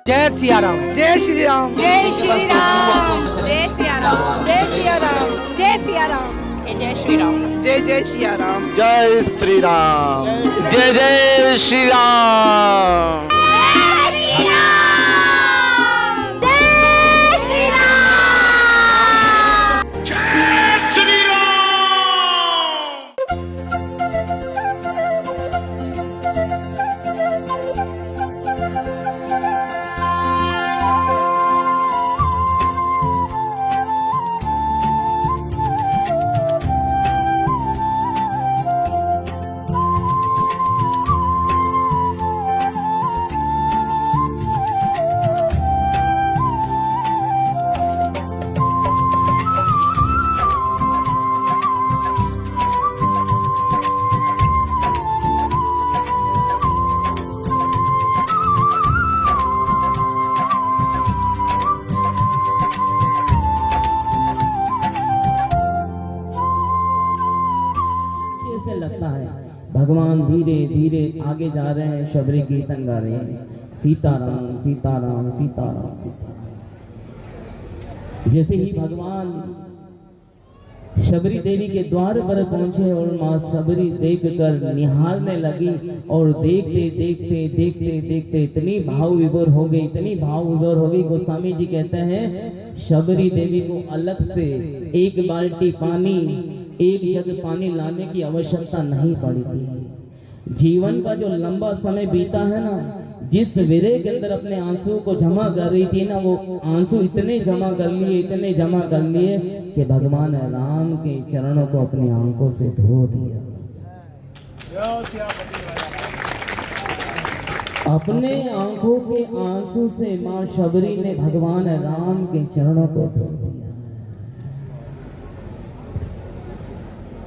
जय सिया राम। जय श्री राम। जय श्री राम। जय सिया राम। जय सिया राम। जय सिया राम। जय श्री राम। जय जय सिया राम। जय श्री राम। जय जय श्री राम। लगता है भगवान धीरे धीरे आगे जा रहे हैं, शबरी कीर्तन गा रहे हैं, सीताराम सीताराम सीताराम सीताराम। जैसे ही भगवान शबरी देवी के द्वार पर पहुंचे और माँ शबरी देख कर निहारने लगी और देखते देखते देखते देखते इतनी भाव विभोर हो गई, इतनी भाव विभोर हो गई। गोस्वामी जी कहते हैं शबरी देवी को अलग से एक बाल्टी पानी, एक जग पानी लाने की आवश्यकता नहीं पड़ी थी। जीवन का जो लंबा समय बीता है ना, जिस विरह के अंदर अपने आंसू को जमा कर रही थी ना, वो आंसू इतने जमा कर लिए, इतने जमा कर लिए कि भगवान राम के चरणों को अपनी आंखों से धो दिया। अपने आंखों के आंसू से मां शबरी ने भगवान राम के चरणों को धो दिया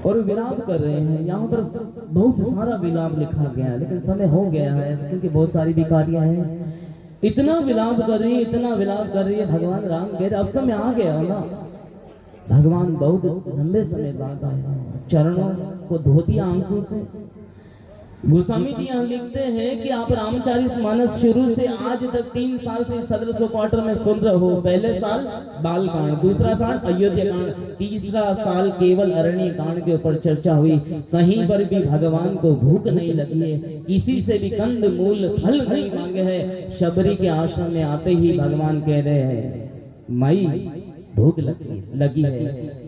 और विलाप कर रहे हैं। यहाँ पर बहुत सारा विलाप लिखा गया है, लेकिन समय हो गया है क्योंकि बहुत सारी विकारियां हैं। इतना विलाप कर रही है, इतना विलाप कर रही है। भगवान राम कह रहे अब तो मैं आ गया हूँ ना। भगवान बहुत लंबे समय बाद आया, चरणों को धो दिया आंसू से। गोस्वामी जी यहाँ लिखते हैं कि आप रामचरितमानस शुरू से आज तक 3 साल से 1700 क्वार्टर में सुन रहे हो। पहले साल बाल कांड, दूसरा साल अयोध्या कांड, तीसरा साल केवल अरण्य कांड के ऊपर चर्चा हुई। कहीं पर भी भगवान को भूख नहीं लगी है, किसी से भी कंद मूल फल नहीं मांगे है। शबरी के आश्रम में आते ही भगवान कह रहे हैं माई भूख लगी है,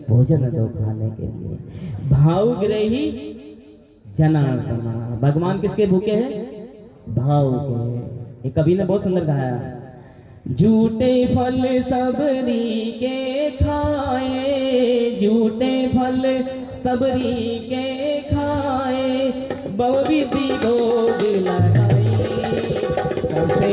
भोजन दो खाने के लिए। भाव ग्रही जनार्दना। भगवान किसके भूखे हैं? भाव के। एक कवि ने बहुत सुंदर गाया, झूठे फल सबरी के खाए, झूठे फल सबरी के खाए, बहुविधि भोग लगाई, सबसे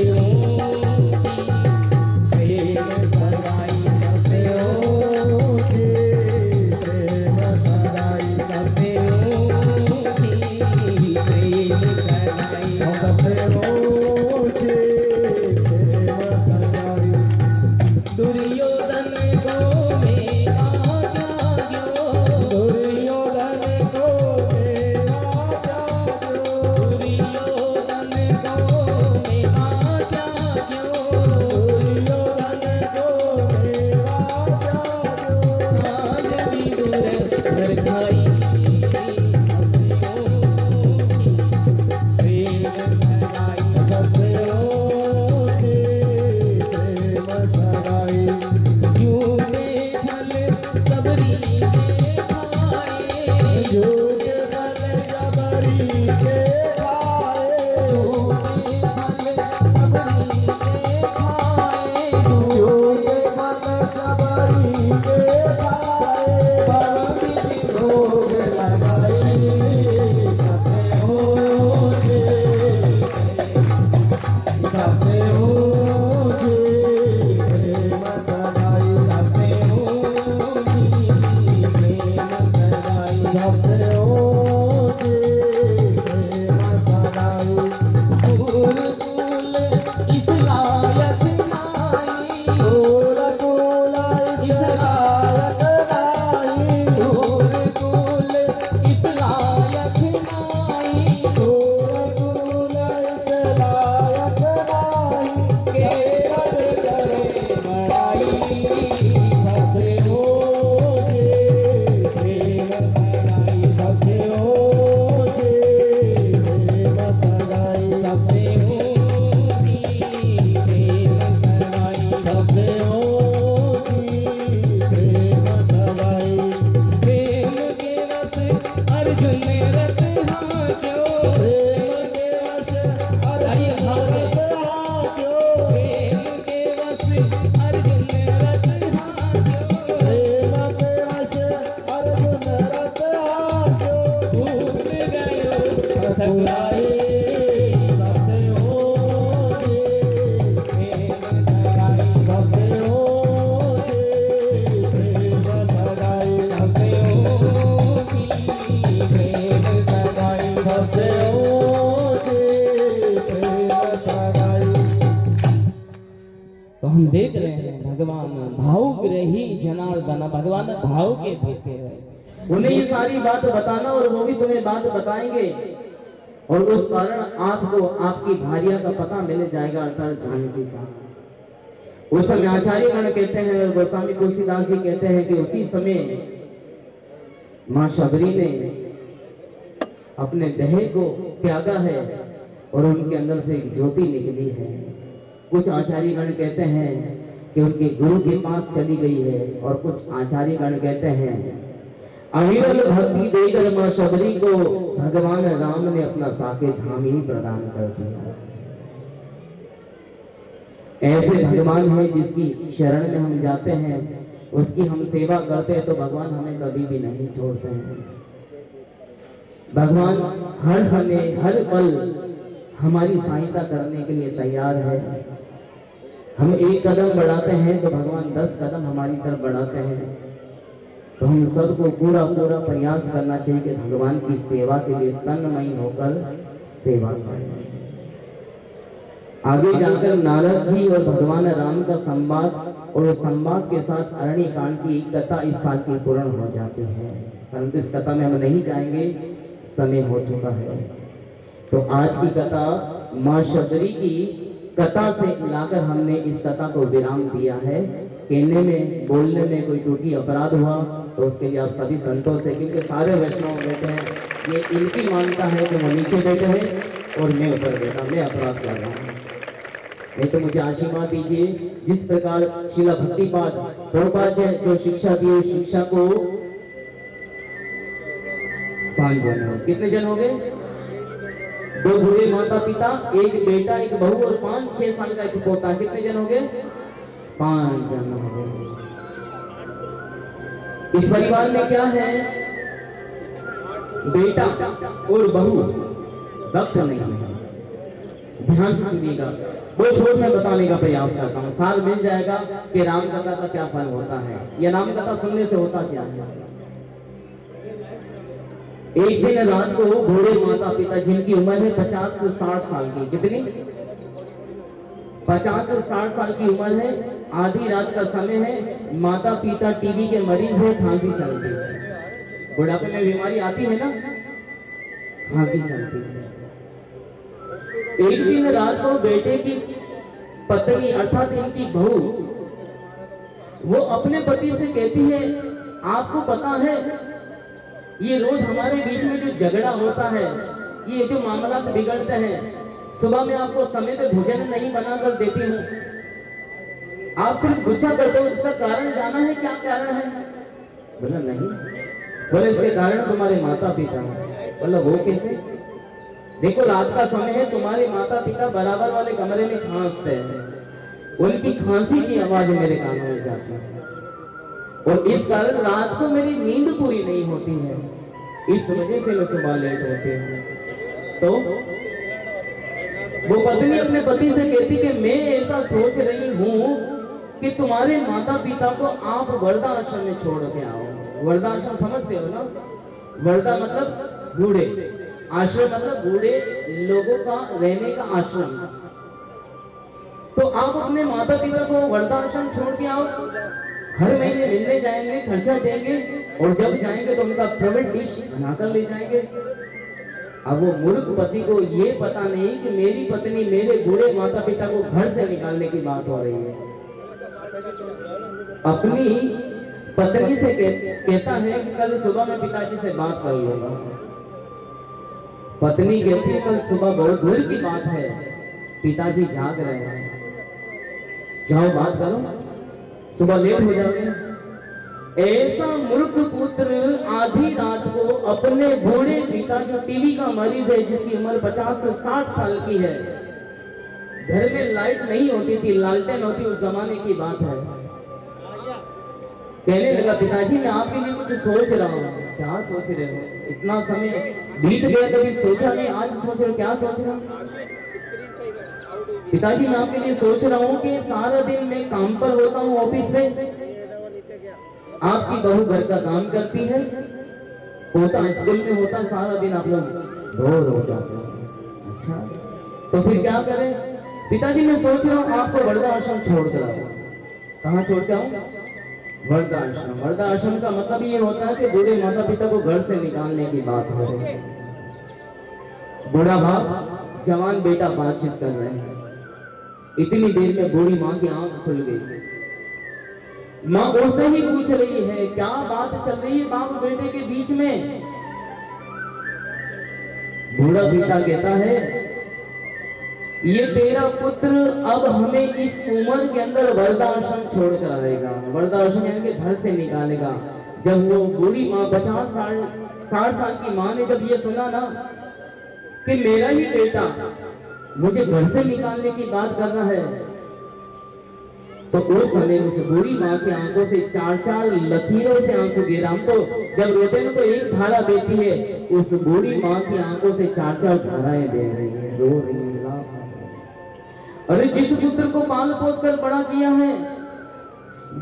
Oh जनार्दन, भगवान भाव के भूखे हैं। उन्हें ये सारी बात बताना और वो भी तुम्हें बात बताएंगे और उस कारण आपको आपकी भार्या का पता मिल जाएगा, अर्थात जानकी का। उस समय आचार्यगण कहते हैं और गोस्वामी तुलसीदास जी कहते हैं कि उसी समय मां शबरी ने अपने देह को त्यागा है और उनके अंदर से एक ज्योति निकली है। कुछ आचार्यगण कहते हैं कि उनके गुरु के पास चली गई है और कुछ आचार्यगण कहते हैं अविरल भक्ति देकर मां शबरी को भगवान राम ने अपना साके धाम ही प्रदान कर दिया। ऐसे भगवान है जिसकी शरण में हम जाते हैं, उसकी हम सेवा करते हैं तो भगवान हमें कभी भी नहीं छोड़ते हैं। भगवान हर समय हर पल हमारी सहायता करने के लिए तैयार है। हम एक कदम बढ़ाते हैं तो भगवान 10 कदम हमारी तरफ बढ़ाते हैं। तो हम सबको पूरा पूरा प्रयास करना चाहिए कि भगवान की सेवा के लिए तन्मयी होकर सेवा करें। आगे जाकर नारद जी और भगवान राम का संवाद और उस संवाद के साथ अरण्य कांड की एक कथा इस साल की पूर्ण हो जाती है, परंतु इस कथा में हम नहीं जाएंगे, समय हो चुका है। तो आज की कथा मां शबरी की कथा से लाकर हमने इस कथा को विराम दिया है। कहने में बोलने में कोई टूटी अपराध हुआ तो उसके लिए आप सभी संतोष है, क्योंकि सारे वैष्णव बैठे हैं, ये इनकी मानता है कि वो नीचे बैठे हैं और मैं ऊपर बैठा, मैं अपराध कर रहा हूँ। नहीं तो मुझे आशीर्वाद दीजिए। जिस प्रकार शिला भक्तिपाद प्रभुपाद ने जो शिक्षा दी उस शिक्षा को 5 जन हो, कितने जन हो गए? 2 बूढ़े माता पिता, एक बेटा, एक बहू और 5-6 साल का एक पोता, कितने जन हो गए? 5 जन हो गए। इस परिवार में क्या है? बेटा और बहू, वक्त नहीं है, ध्यान से सुनिएगा। वो छोड़ में बताने का प्रयास करता हूँ। साल मिल जाएगा कि राम कथा का क्या फल होता है या राम कथा सुनने से होता क्या है। एक दिन रात को बूढ़े माता पिता जिनकी उम्र है 50 से 60 साल की, कितनी? 50 से 60 साल की उम्र है, आधी रात का समय है, माता पिता टीबी के मरीज है, खांसी चलती है। बुढ़ापे में बीमारी आती है ना, खांसी चलती है। एक दिन रात को बेटे की पत्नी अर्थात इनकी बहू वो अपने पति से कहती है, आपको पता है ये रोज हमारे बीच में जो झगड़ा होता है, ये जो मामला बिगड़ते हैं, सुबह में आपको समय पे भोजन नहीं बनाकर देती हूँ, आप सिर्फ गुस्सा करते हो, इसका कारण जाना है? क्या कारण है? बोला नहीं। बोले इसके कारण तुम्हारे माता पिता। बोला वो कैसे? देखो रात का समय है, तुम्हारे माता पिता बराबर वाले कमरे में खांसते हैं, उनकी खांसी की आवाज मेरे कानों में जाती है और इस कारण रात को मेरी नींद पूरी नहीं होती है, इस वजह से मैं सुबह लेट होती हूँ। तो वो पत्नी अपने पति से कहती कि मैं ऐसा सोच रही हूँ कि तुम्हारे माता पिता को आप वृद्धाश्रम में छोड़ के आओ। वृद्धाश्रम समझते हो ना? वृद्धा मतलब बूढ़े, आश्रम मतलब बूढ़े लोगों का रहने का आश्रम। तो आप अपने माता पिता को वृद्धाश्रम छोड़ के आओ, हर महीने मिलने जाएंगे, खर्चा देंगे और जब जाएंगे तो उनका फेवरेट डिश बनाकर ले जाएंगे। अब वो मूर्ख पति को ये पता नहीं कि मेरी पत्नी मेरे बूढ़े माता पिता को घर से निकालने की बात हो रही है। अपनी पत्नी से कहता है कि कल सुबह मैं पिताजी से बात कर लूंगा। पत्नी कहती है कल सुबह बहुत दूर की बात है, पिताजी जाग रहे हैं, जाओ बात करो, सुबह लेट हो जाओगे। ऐसा मूर्ख पुत्र आधी रात को अपने बूढ़े पिता जो टीबी का मरीज है, जिसकी उम्र 50 से 60 साल की है, घर में लाइट नहीं होती थी, लालटेन होती, उस जमाने की बात है, कहने लगा पिताजी मैं आपके लिए कुछ सोच रहा हूँ। क्या सोच रहे हो? इतना समय बीत गया कभी सोचा नहीं, आज सोच रहे हो? क्या सोच रहे हो? पिताजी मैं आपके लिए सोच रहा हूँ कि सारा दिन मैं काम पर होता हूँ ऑफिस में, आपकी बहू घर का काम करती है, पोता स्कूल में होता है, सारा दिन आप लोग बोर हो जाते हैं। अच्छा तो फिर क्या करें? पिताजी मैं सोच रहा हूँ आपको वृद्धाश्रम छोड़ कर आओ। कहाँ छोड़ के आऊँ? वृद्धाश्रम, वृद्धाश्रम का मतलब ये होता है कि बूढ़े माता पिता को घर से निकालने की बात हो रही है। बूढ़ा बाप जवान बेटा बातचीत कर रहे हैं, इतनी देर में बूढ़ी माँ की आंख खुल गई। माँ उठते ही पूछ रही है क्या बात चल रही है बाप बेटे के बीच में। बूढ़ा बेटा कहता है ये तेरा पुत्र अब हमें इस उम्र के अंदर वृद्धाश्रम छोड़कर आएगा, वृद्धाश्रम यानी कि घर से निकालेगा। जब वो बूढ़ी माँ 50-60 साल की माँ ने जब ये सुना ना कि मेरा ही बेटा मुझे घर से निकालने की बात कर रहा है, तो उस समय उस बूढ़ी माँ की आंखों से 4-4 लकीरों से आंसू गिर। हम तो जब रोते ना तो एक धारा बेटी है, उस बूढ़ी माँ की आंखों से 4-4 धाराएं बह रही है, रो रही है। अरे जिस पुत्र को पाल पोस कर बड़ा किया है,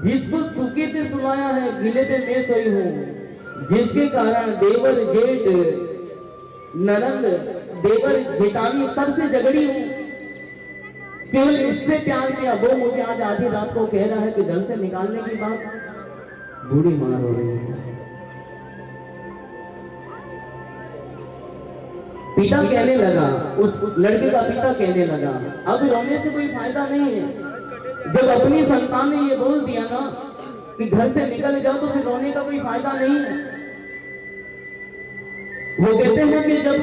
जिसको सूखे पे सुलाया है गीले पे मैं सोई हूँ, जिसके कारण देवर जेठ ननंद देवर जेठानी सबसे झगड़ी हूँ, केवल इससे प्यार किया, वो मुझे आज आधी रात को कह रहा है कि घर से निकालने की बात। बूढ़ी मां रो रही है। पिता कहने लगा, उस लड़के का पिता कहने लगा अब रोने से कोई फायदा नहीं है। जब अपनी संतान ने ये बोल दिया ना कि घर से निकल जाओ, तो फिर रोने का कोई फायदा नहीं है। वो कहते हैं कि जब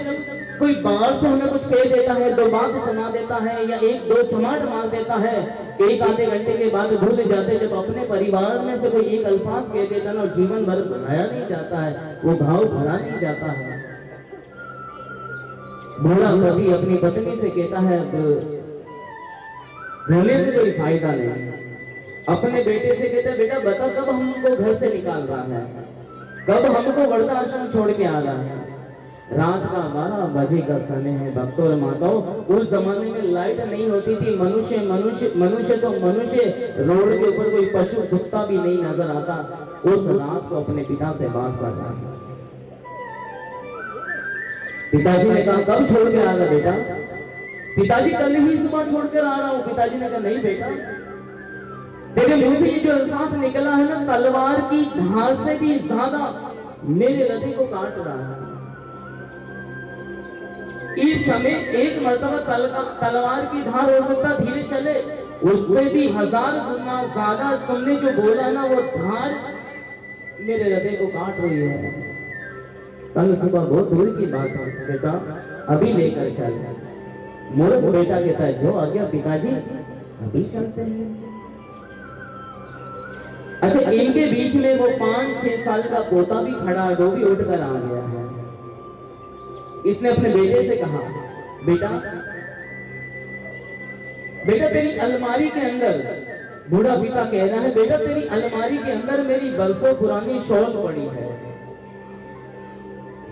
कोई बाहर से हमें कुछ कह देता है, दो बात सुना देता है या एक दो चमाट मार देता है, एक आधे घंटे के बाद भूल जाते। जब अपने परिवार में से कोई एक अल्फाज कह देता है ना, जीवन भर भराया नहीं जाता है, वो घाव भरा नहीं जाता है। बूढ़ा पति अपनी पत्नी से कहता है अब रोने से कोई फायदा नहीं। अपने बेटे से कहता है बेटा बता कब हमको घर से निकाल रहा है, कब हमको वृद्धाश्रम छोड़ के आ रहा है। रात का 12 बजे का समय है। भक्तों और माताओं, उस जमाने में लाइट नहीं होती थी। मनुष्य तो मनुष्य, रोड के ऊपर कोई पशु कुत्ता भी नहीं नजर आता। उस रात को अपने पिता से बात कर रहा है। पिताजी ने कहा कब छोड़ के आ रहा बेटा? पिताजी कल ही सुबह छोड़ कर आ रहा हूँ। पिताजी ने कहा नहीं बेटा, तेरे मुंह से ये जो अल्फाज निकला है ना, तलवार की धार से भी ज्यादा मेरे हृदय को काट रहा है। इस समय एक मर्तबा तलवार की धार हो सकता धीरे चले, उससे भी 1000 गुना ज्यादा तुमने जो बोला ना, वो धार मेरे हृदय को काट रही है। कल सुबह बहुत दूर की बात है बेटा, अभी लेकर चल। मूर्ख बेटा कहता है जो आ गया पिताजी, अभी चलते हैं। अच्छा, इनके बीच में वो 5-6 साल का पोता भी खड़ा है, वो भी उठकर आ गया है। इसने अपने बेटे से कहा बेटा तेरी अलमारी के अंदर, बूढ़ा पिता कह रहा है बेटा तेरी अलमारी के अंदर मेरी बरसों पुरानी शॉल पड़ी है।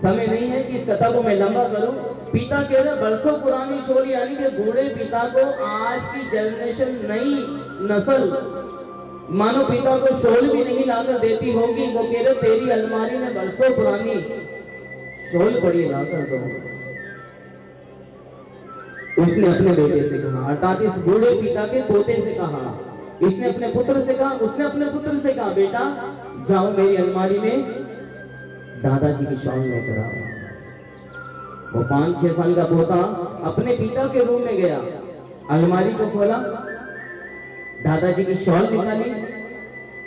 समय नहीं है कि इस कथा को मैं लंबा करूं। पिता कह रहा बरसों पुरानी शॉल, यानी कि बूढ़े पिता को आज की जनरेशन, नई नस्ल मानो पिता को शॉल भी नहीं लाकर देती होगी। वो कह रहे तेरी अलमारी में बरसों पुरानी शॉल पड़ी, लाकर दो। उसने अपने बेटे से कहा, अर्थात इस बूढ़े पिता के पोते से कहा। इसने अपने पुत्र से कहा, उसने अपने पुत्र से कहा बेटा जाओ मेरी अलमारी में दादाजी की शॉल लेकर आओ। वो 5-6 साल का पोता अपने पिता के रूम में गया, अलमारी को खोला, दादाजी की शॉल निकाली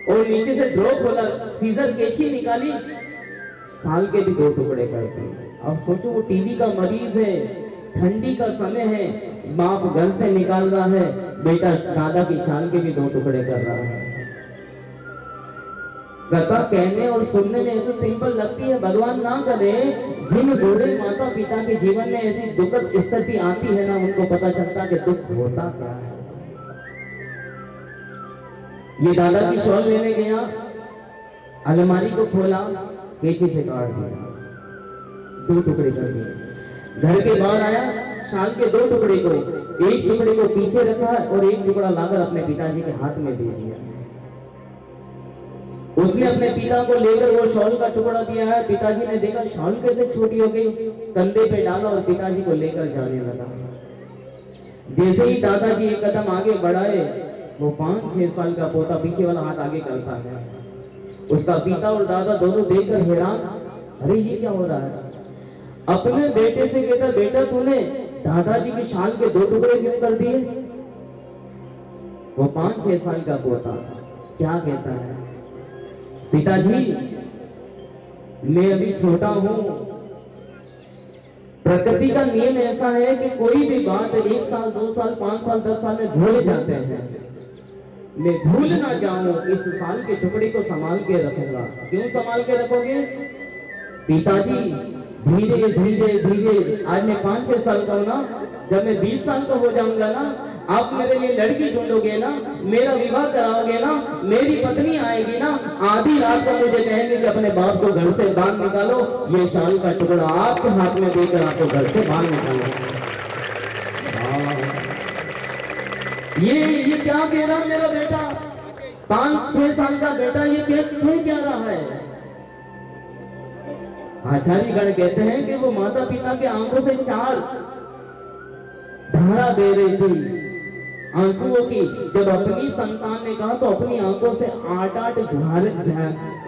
और नीचे से ड्रॉ खोला, सीजर कैंची निकाली, साल के भी 2 टुकड़े करके। अब सोचो वो टीबी का मरीज है, ठंडी का समय है, बाप घर से निकाल रहा है, बेटा दादा की शाल के भी 2 टुकड़े कर रहा है। कथा कहने और सुनने में ऐसे सिंपल लगती है, भगवान ना करे जिन बूढ़े माता पिता के जीवन में ऐसी दुखद स्थिति आती है ना, उनको पता चलता कि दुख होता क्या है। ये दादा की शॉल लेने गया, अलमारी को खोला, कैंची से काट दिया, 2 टुकड़े कर दिए। घर के बाहर आया, शाल के 2 टुकड़े को, एक टुकड़े को पीछे रखा और एक टुकड़ा लाकर अपने पिताजी के हाथ में दे दिया। उसने अपने पिता को लेकर वो शॉल का टुकड़ा दिया है। पिताजी ने देखा शॉल कैसे छोटी हो गई, कंधे पे डाला और पिताजी को लेकर जाने लगा। जैसे ही दादाजी एक कदम आगे बढ़ाए, वो 5-6 साल का पोता पीछे वाला हाथ आगे करता है, उसका पिता और दादा दोनों देखकर हैरान, अरे ये क्या हो रहा है? अपने बेटे से कहता, बेटा तूने दादाजी की शाल के 2 टुकड़े क्यों कर दिए? वो 5-6 साल का पोता क्या कहता है, पिताजी मैं अभी छोटा हूं, प्रकृति का नियम ऐसा है कि कोई भी बात 1 साल 2 साल 5 साल 10 साल में भूल जाते हैं, मैं भूल ना जाऊं इस साल के टुकड़े को संभाल के रखूंगा। क्यों संभाल के रखोगे? पिताजी धीरे धीरे धीरे, आज मैं 5-6 साल का हूं ना, जब मैं 20 साल का हो जाऊंगा ना, आप मेरे लिए लड़की ढूंढोगे ना, मेरा विवाह कराओगे ना, मेरी पत्नी आएगी ना, आधी रात को मुझे कहेंगे कि अपने बाप को घर से बाहर निकालो, ये शाल का टुकड़ा आपके हाथ में देकर आपको घर से बाहर निकालो। ये क्या कह रहा है मेरा बेटा? 5-6 साल का बेटा ये कह क्या रहा है? आचार्य गण कहते हैं कि वो माता पिता के आंखों से 4 धारा बह रही थी आंसुओं की। जब अपनी संतान ने कहा तो अपनी आंखों से 8-8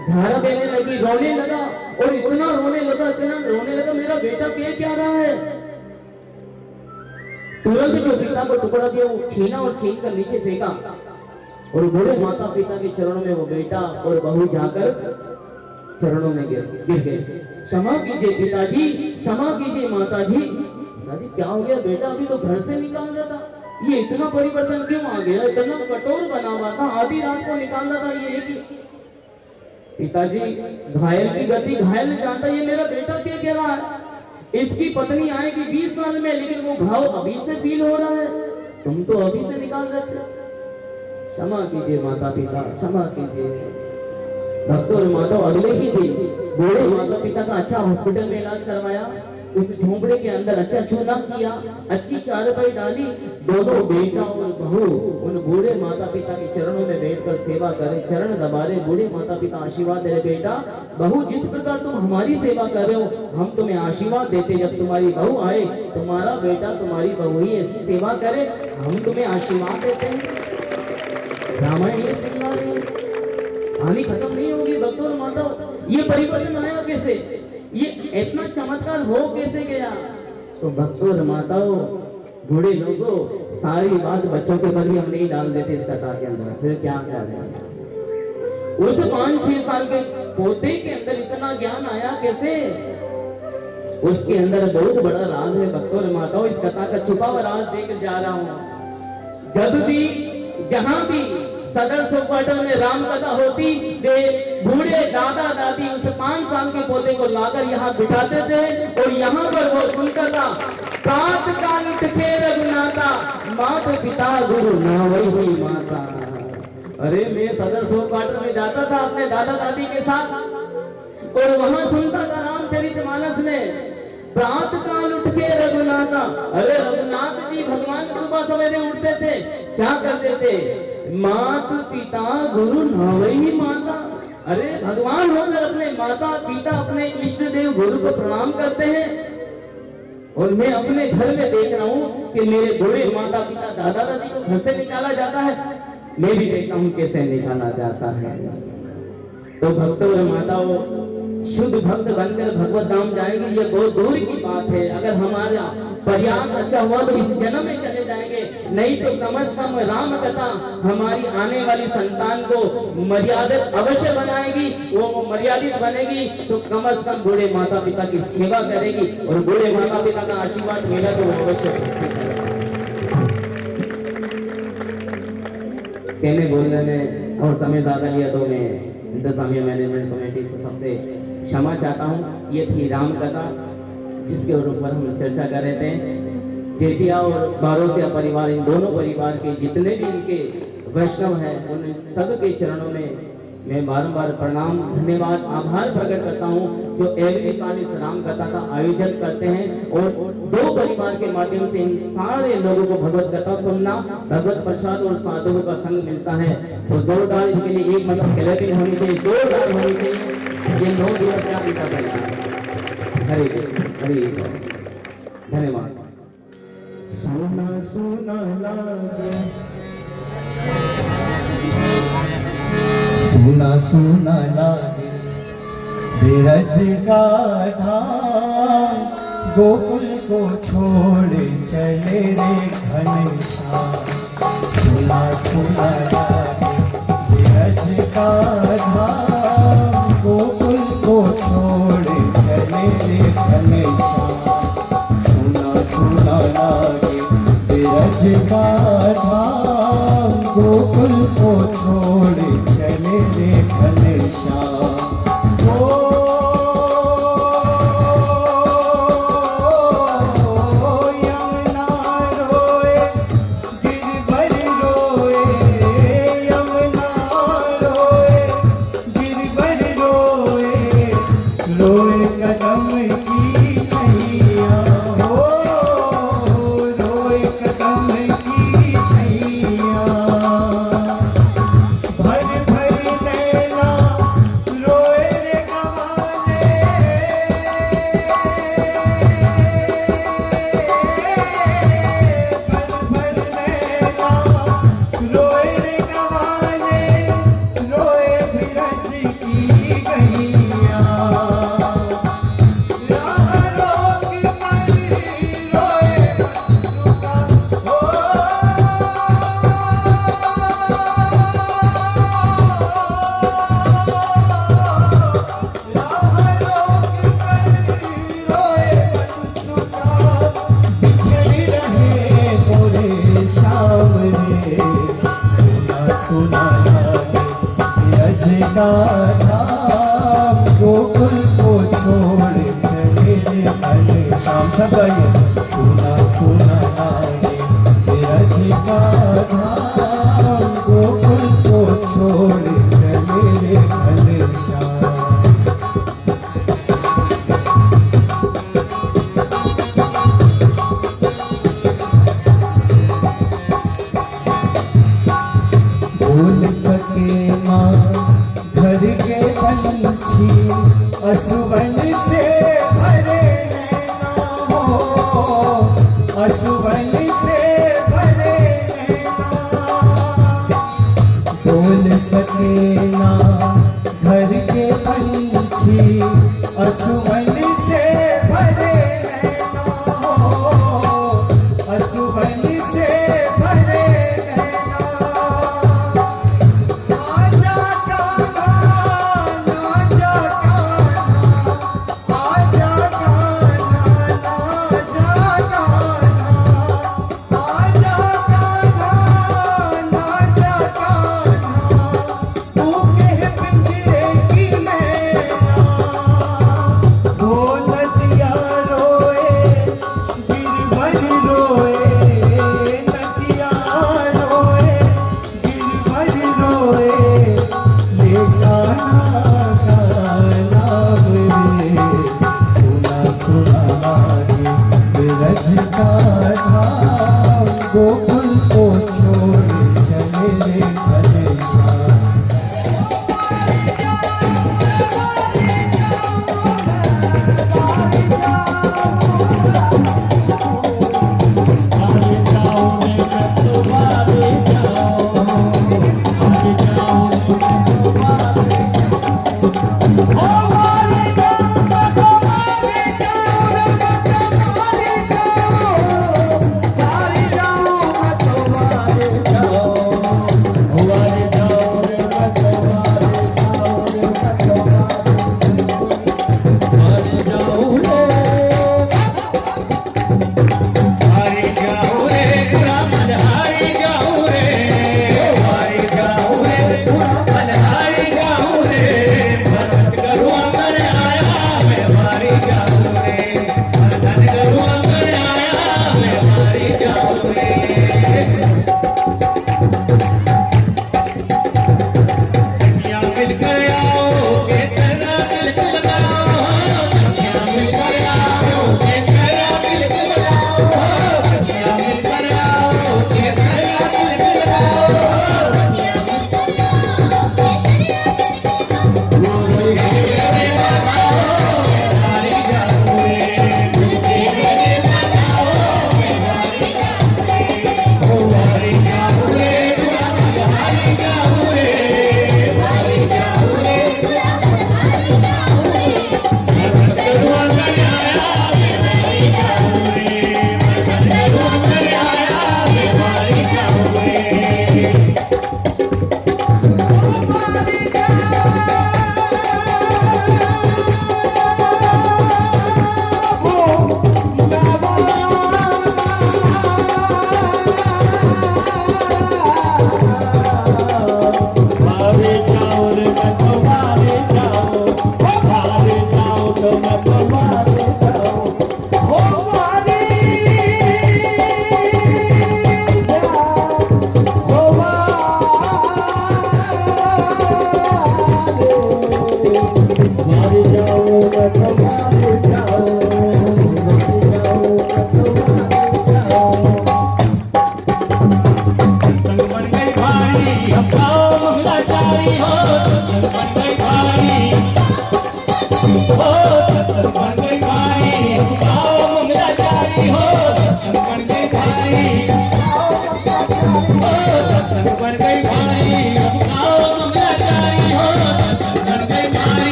झारा बहने लगी, रोने लगा, और इतना रोने लगा मेरा बेटा क्या रहा है? तुरंत जो पिता को टुकड़ा दिया वो छीना और छीन कर नीचे फेंका, और बूढ़े माता पिता के चरणों में वो बेटा और बहू जाकर चरणों में गिर गए। क्षमा कीजिए पिताजी, क्षमा कीजिए माताजी। पिताजी क्या हो गया बेटा? अभी तो घर से निकाल रहा था, ये इतना परिवर्तन क्यों आ गया? इतना कठोर बना हुआ था, आधी रात को निकाल रहा था, ये एक ही। पिताजी घायल की गति घायल जानता, ये मेरा बेटा क्या कह रहा है? इसकी पत्नी आएगी 20 साल में, लेकिन वो घाव अभी से फील हो रहा है, तुम तो अभी से निकाल देते। क्षमा कीजिए माता पिता, क्षमा कीजिए। भक्त और माता अगले ही दिन बूढ़े माता पिता का अच्छा हॉस्पिटल में इलाज करवाया, उस झोंपड़े के अंदर अच्छा चूना किया, अच्छी चारपाई डाली, दोनों बेटा और बहू उन बूढ़े माता पिता के चरणों में बैठकर सेवा करे, चरण दबा रहे। बूढ़े माता पिता आशीर्वाद दे रहे, बेटा बहू जिस प्रकार तुम हमारी सेवा कर रहे हो, हम तुम्हें आशीर्वाद देते, जब तुम्हारी बहू आए, तुम्हारा बेटा तुम्हारी बहू ही ऐसी सेवा करे, हम तुम्हें आशीर्वाद देते हैं। रामायण ये सिखला रही है, कहानी खत्म नहीं होगी। भक्तों और माता, ये परिवर्तन आया कैसे? ये इतना चमत्कार हो कैसे गया? तो भक्तों और माताओं, बूढ़े लोगों, सारी बात बच्चों के ऊपर भी हम नहीं डाल देते इस कथा के अंदर। फिर क्या करें? उस 5-6 साल के पोते के अंदर इतना ज्ञान आया कैसे? उसके अंदर बहुत बड़ा राज है भक्तों और माताओं। इस कथा का छुपा हुआ राज देकर जा रहा हूं। जब भी जहां भी सदर चौपाटर में राम कथा होती, वे बूढ़े दादा दादी उस 5 साल के पोते को लाकर यहाँ बिठाते थे, और यहाँ पर वो सुनता था, प्रात काल उठ के रघुनाथा, माता पिता गुरु नावई माता। अरे मैं सदर चौपाटर में जाता था अपने दादा दादी के साथ, और वहां सुनता था रामचरितमानस में, प्रात काल उठ के रघुनाथा। अरे रघुनाथ जी भगवान सुबह सवेरे उठते थे, क्या करते थे? माता पिता गुरु नावई माता। अरे भगवान होकर अपने माता पिता अपने इष्ट देव गुरु को प्रणाम करते हैं, और मैं अपने घर में देख रहा हूँ कि मेरे बूढ़े माता पिता दादा दादी को घर से निकाला जाता है, मैं भी देखता हूँ कैसे निकाला जाता है। तो भक्तों और माताओं, शुद्ध भक्त बनकर भगवत धाम जाएंगे, ये बहुत दूर की बात है। अगर हमारा प्रयास अच्छा हुआ तो इस जन्म में चले जाएंगे, नहीं तो कम से कम राम कथा हमारी आने वाली संतान को मर्यादित अवश्य बनाएगी। वो मर्यादित बनेगी तो कम से कम बूढ़े माता पिता की सेवा करेगी, और बूढ़े माता पिता का आशीर्वाद मिला तो वो अवश्य कहने बोलने में और समय ज्यादा लिया तो मैं इंतजामिया मैनेजमेंट कमेटी से सबसे क्षमा चाहता हूँ। ये थी राम कथा जिसके ऊपर हम चर्चा कर रहे थे। जेतिया और बारोसिया परिवार, इन दोनों परिवार के जितने भी इनके वैष्णव हैं, उन सब के चरणों में मैं बारंबार प्रणाम, धन्यवाद, आभार प्रकट करता हूँ जो अगले साल इस राम कथा का आयोजन करते हैं, और 2 परिवार के माध्यम से इन सारे लोगों को भगवत कथा सुनना, भगवत प्रसाद और साधुओं का संग मिलता है। तो जोरदार इनके लिए एक मतलब क्लैपिंग होनी चाहिए, जोरदार होनी चाहिए। ये 9 दिवस क्या बीता पड़ेगा। हरे कृष्ण, हरे धन्यवाद। सोना सोना लागे सुना सुना लागे बिरज का धाम, गोकुल को छोड़ चले रे घनश्याम। सुना सुना लागे बिरज का धाम, गोकुल को छोड़ चले रे घनश्याम। सुना सुना लागे बिरज का धाम, गोकुल को छोड़ चले रे घनश्याम। यमुना रोए गिरवर रोए, यमुना रोए गिरवर रोए, रोए कदम की छैया, रोए कदम की छैया। भर भर नैना रोए रे गवाले, भर भर नैना रोए रे गवाले, रोए बिरज की गैया। राह रोक कर रोए सुगा, श्याम रे। सुना सुना लागे बिरज का धाम, गोकुल को छोड़ चले रे घनश्याम। सब गाइए। सुना सुना लागे बिरज का धाम, गोकुल को छोड़ चले रे घनश्याम। बोल सके ना घर के पंछी, असुवन से भरे नैना हो, असुवन से भरे नैना। बोल सके ना घर के पंछी, असुवन से भरे नैना हो, असुवन से भरे नैना। आजा कान्हा, आजा कान्हा, आजा कान्हा, आजा कान्हा, आजा कान्हा, आजा कान्हा। तू कह पिंजरे की मैना,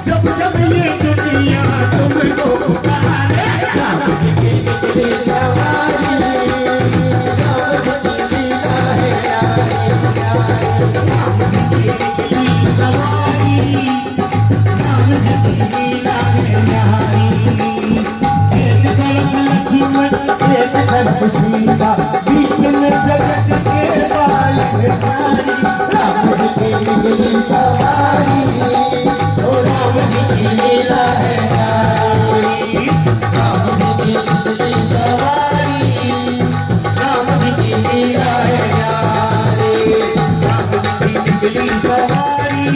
जब जब ये की लीला है न्यारी। एक तरफ लक्ष्मण एक तरफ सीता, बीच में जगत के बालक नारी। राम जी की निकली सवारी, ओ राम जी की लीला है न्यारी। राम जी की निकली सवारी, राम जी की लीला है न्यारी। राम जी की निकली सवारी,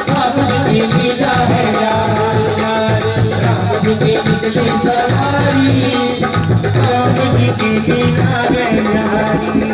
राम जी की लीला है न्यारी। राम जी की निकली सवारी, राम जी की लीला है न्यारी।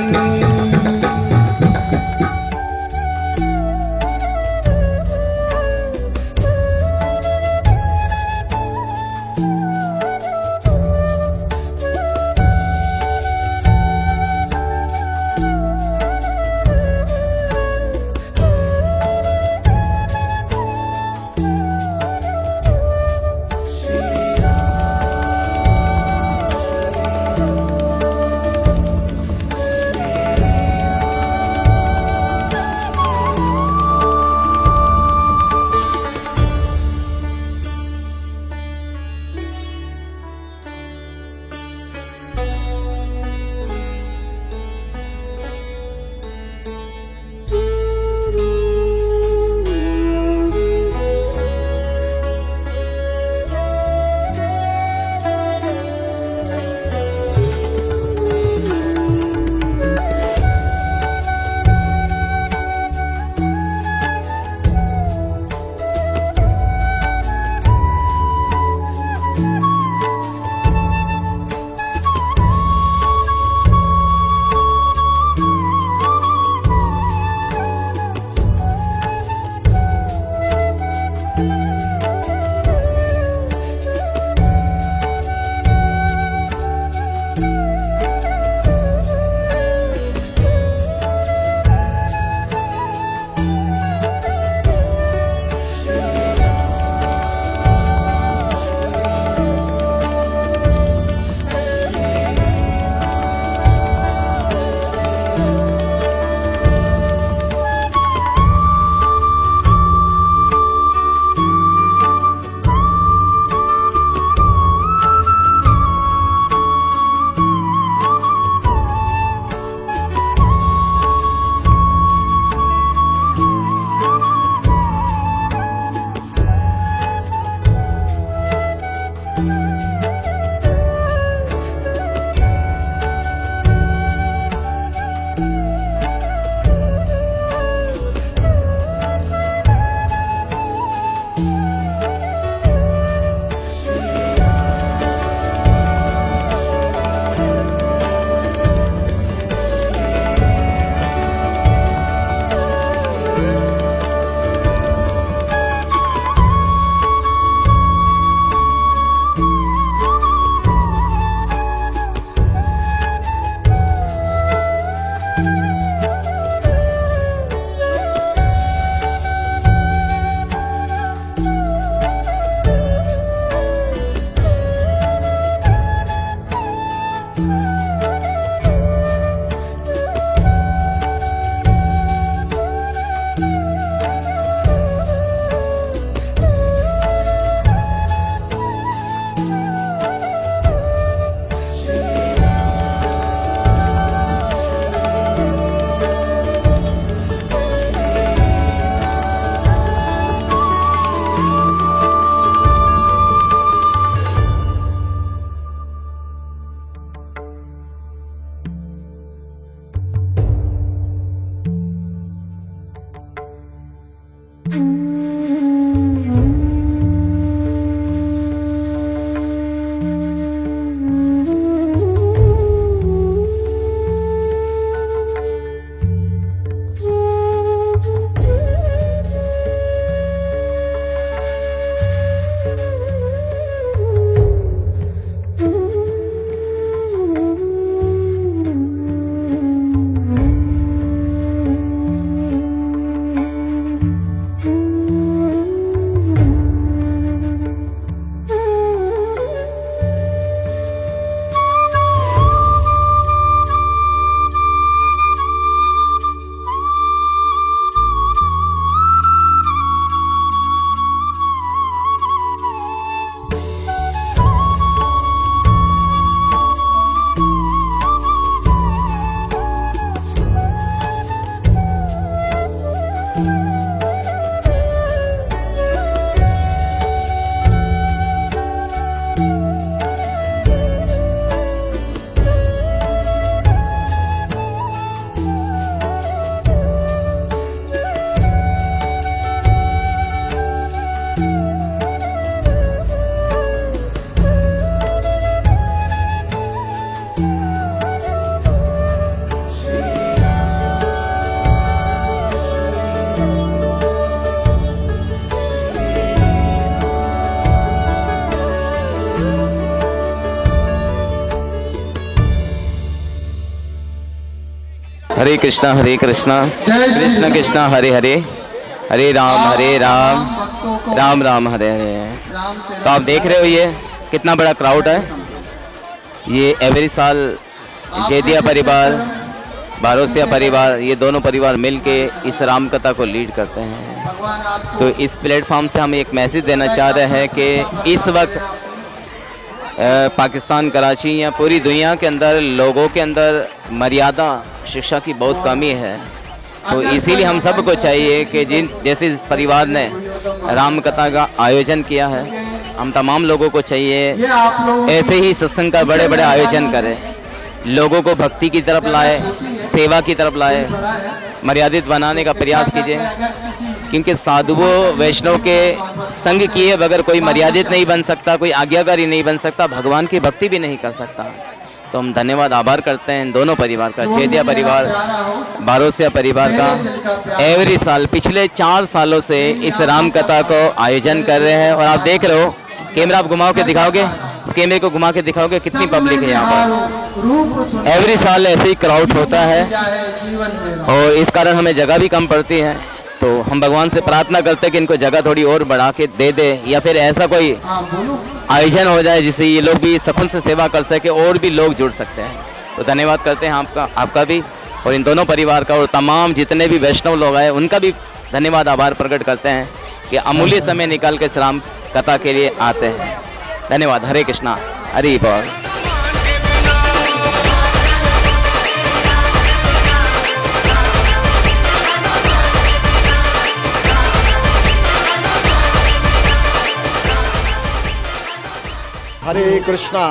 हरे कृष्णा कृष्ण कृष्ण हरे हरे, हरे राम राम राम हरे हरे। तो आप देख रहे हो ये कितना बड़ा क्राउड है। ये एवरी साल जैदिया परिवार, बारोसिया परिवार, ये दोनों परिवार मिलके इस राम कथा को लीड करते हैं। तो इस प्लेटफॉर्म से हम एक मैसेज देना चाह रहे हैं कि इस वक्त पाकिस्तान कराची या पूरी दुनिया के अंदर लोगों के अंदर मर्यादा शिक्षा की बहुत कमी है। तो इसीलिए हम सबको चाहिए कि जैसे इस परिवार ने राम कथा का आयोजन किया है, हम तमाम लोगों को चाहिए ऐसे ही सत्संग का बड़े बड़े आयोजन करें, लोगों को भक्ति की तरफ लाए, सेवा की तरफ लाए, मर्यादित बनाने का प्रयास कीजिए। क्योंकि साधुओं वैष्णव के संग किए बगैर कोई मर्यादित नहीं बन सकता, कोई आज्ञाकारी नहीं बन सकता, भगवान की भक्ति भी नहीं कर सकता। तो हम धन्यवाद आभार करते हैं दोनों परिवार का, जैदिया परिवार, बारोसिया परिवार का। एवरी साल पिछले 4 सालों से इस राम कथा को आयोजन कर रहे हैं। और आप देख रहे हो, कैमरा आप घुमाओ के दिखाओगे, इस कैमरे को घुमा के दिखाओगे कितनी पब्लिक है यहाँ पर। एवरी साल ऐसे ही क्राउड होता है और इस कारण हमें जगह भी कम पड़ती है। तो हम भगवान से प्रार्थना करते हैं कि इनको जगह थोड़ी और बढ़ा के दे दे, या फिर ऐसा कोई आयोजन हो जाए जिससे ये लोग भी सफल से सेवा कर सके और भी लोग जुड़ सकते हैं। तो धन्यवाद करते हैं आपका भी और इन दोनों परिवार का, और तमाम जितने भी वैष्णव लोग आए उनका भी धन्यवाद आभार प्रकट करते हैं कि अमूल्य समय निकाल के इस राम कथा के लिए आते हैं। धन्यवाद। हरे कृष्णा, हरि बोल। हरे कृष्णा।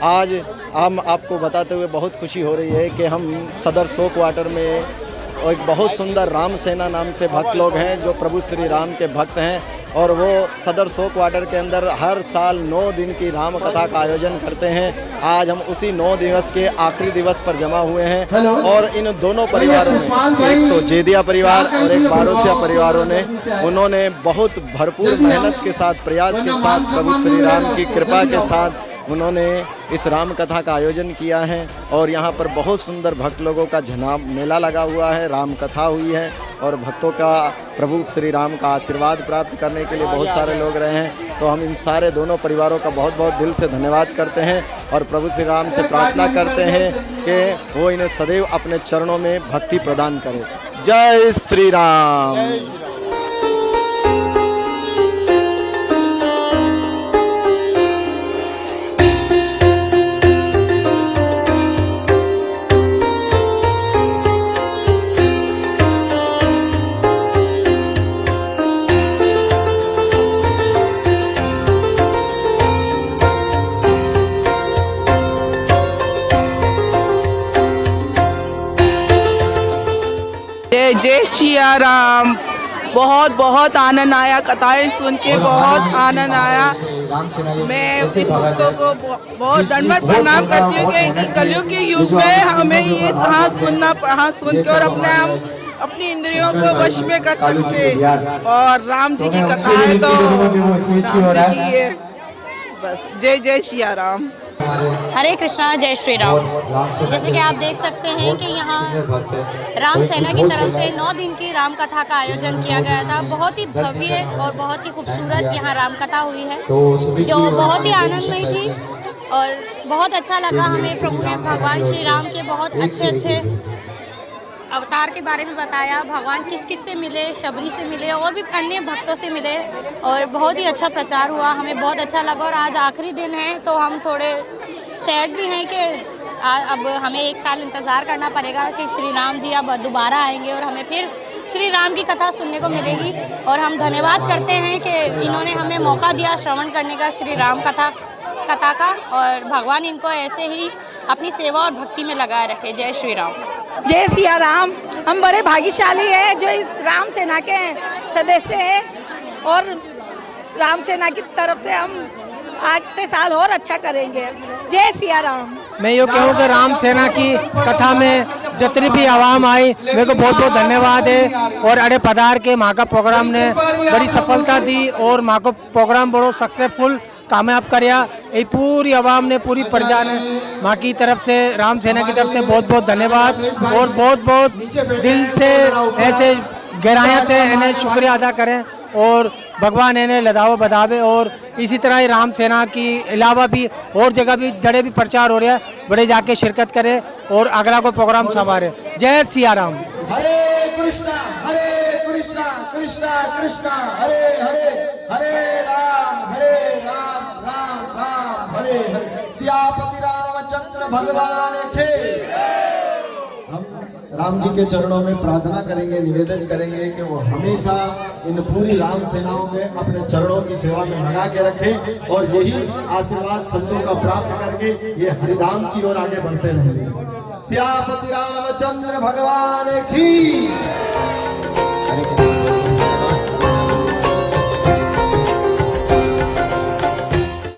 आज हम आपको बताते हुए बहुत खुशी हो रही है कि हम सदर 100 क्वार्टर में एक बहुत सुंदर राम सेना नाम से भक्त लोग हैं जो प्रभु श्री राम के भक्त हैं, और वो सदर 100 क्वार्टर के अंदर हर साल 9 दिन की राम कथा का आयोजन करते हैं। आज हम उसी 9 दिवस के आखिरी दिवस पर जमा हुए हैं और इन दोनों परिवारों ने, एक तो जैदिया परिवार और एक बारोसिया परिवारों ने, उन्होंने बहुत भरपूर मेहनत के साथ, प्रयास के साथ, प्रभु श्री राम की कृपा के साथ उन्होंने इस राम कथा का आयोजन किया है। और यहाँ पर बहुत सुंदर भक्त लोगों का जनाब मेला लगा हुआ है, राम कथा हुई है और भक्तों का प्रभु श्री राम का आशीर्वाद प्राप्त करने के लिए बहुत सारे लोग रहे हैं। तो हम इन सारे दोनों परिवारों का बहुत बहुत दिल से धन्यवाद करते हैं और प्रभु श्री राम से प्रार्थना करते हैं कि वो इन्हें सदैव अपने चरणों में भक्ति प्रदान करे। जय श्री राम। जय सिया राम। बहुत बहुत आनंद आया, कथाएं सुन के बहुत आनंद आया। मैं इन भक्तों को बहुत दंडवत प्रणाम करती हूँ कि कलयुग के युग में हमें ये सुन के और अपनी इंद्रियों को वश में कर सकते। और राम जी की कथाएं तो राम जी की है। बस जय जय सिया राम। हरे कृष्णा, जय श्री राम। जैसे कि आप देख सकते हैं कि यहाँ राम सेना की तरफ से 9 दिन की राम कथा का आयोजन किया गया था। बहुत ही भव्य और बहुत ही खूबसूरत यहाँ राम कथा हुई है जो बहुत ही आनंदमयी थी और बहुत अच्छा लगा। हमें प्रभु ने भगवान श्री राम के बहुत अच्छे अवतार के बारे में बताया, भगवान किस किस से मिले, शबरी से मिले और भी अन्य भक्तों से मिले और बहुत ही अच्छा प्रचार हुआ। हमें बहुत अच्छा लगा और आज आखिरी दिन है तो हम थोड़े सैड भी हैं कि अब हमें 1 साल इंतज़ार करना पड़ेगा कि श्री राम जी अब दोबारा आएंगे और हमें फिर श्री राम की कथा सुनने को मिलेगी। और हम धन्यवाद करते हैं कि इन्होंने हमें मौका दिया श्रवण करने का श्री राम कथा का, और भगवान इनको ऐसे ही अपनी सेवा और भक्ति में लगाए रखे। जय श्री राम। जय सिया राम। हम बड़े भाग्यशाली हैं जो इस राम सेना के सदस्य हैं और राम सेना की तरफ से हम आगे साल और अच्छा करेंगे। जय सिया राम। मैं ये कहूँ कि राम सेना की कथा में जितनी भी आवाम आई मेरे को बहुत बहुत धन्यवाद है। और अड़े पधार के माँ का प्रोग्राम ने बड़ी सफलता दी और माँ को प्रोग्राम बड़ो सक्सेसफुल कामयाब करया। ये पूरी आवाम ने, पूरी प्रजा ने माँ की तरफ से, राम सेना की तरफ से बहुत बहुत धन्यवाद और बहुत बहुत दिल से ऐसे गहराइयों से इन्हें शुक्रिया अदा करें और भगवान इन्हें लदावे बधावे। और इसी तरह ही राम सेना की अलावा भी और जगह भी जड़े भी प्रचार हो रहे हैं, बड़े जाके शिरकत करें और अगला को प्रोग्राम संभाले। जय सिया राम। हरे कृष्णा कृष्णा कृष्णा हरे हरे, हरे राम राम राम हरे हरे। सियापति रामचंद्र भगवान के। हम राम जी के चरणों में प्रार्थना करेंगे, निवेदन करेंगे कि वो हमेशा इन पूरी राम सेनाओं में अपने चरणों की सेवा में लगा के रखें और यही आशीर्वाद संतों का प्राप्त करके ये हरिधाम की ओर आगे बढ़ते रहेंगे। सियापति रामचंद्र भगवान की।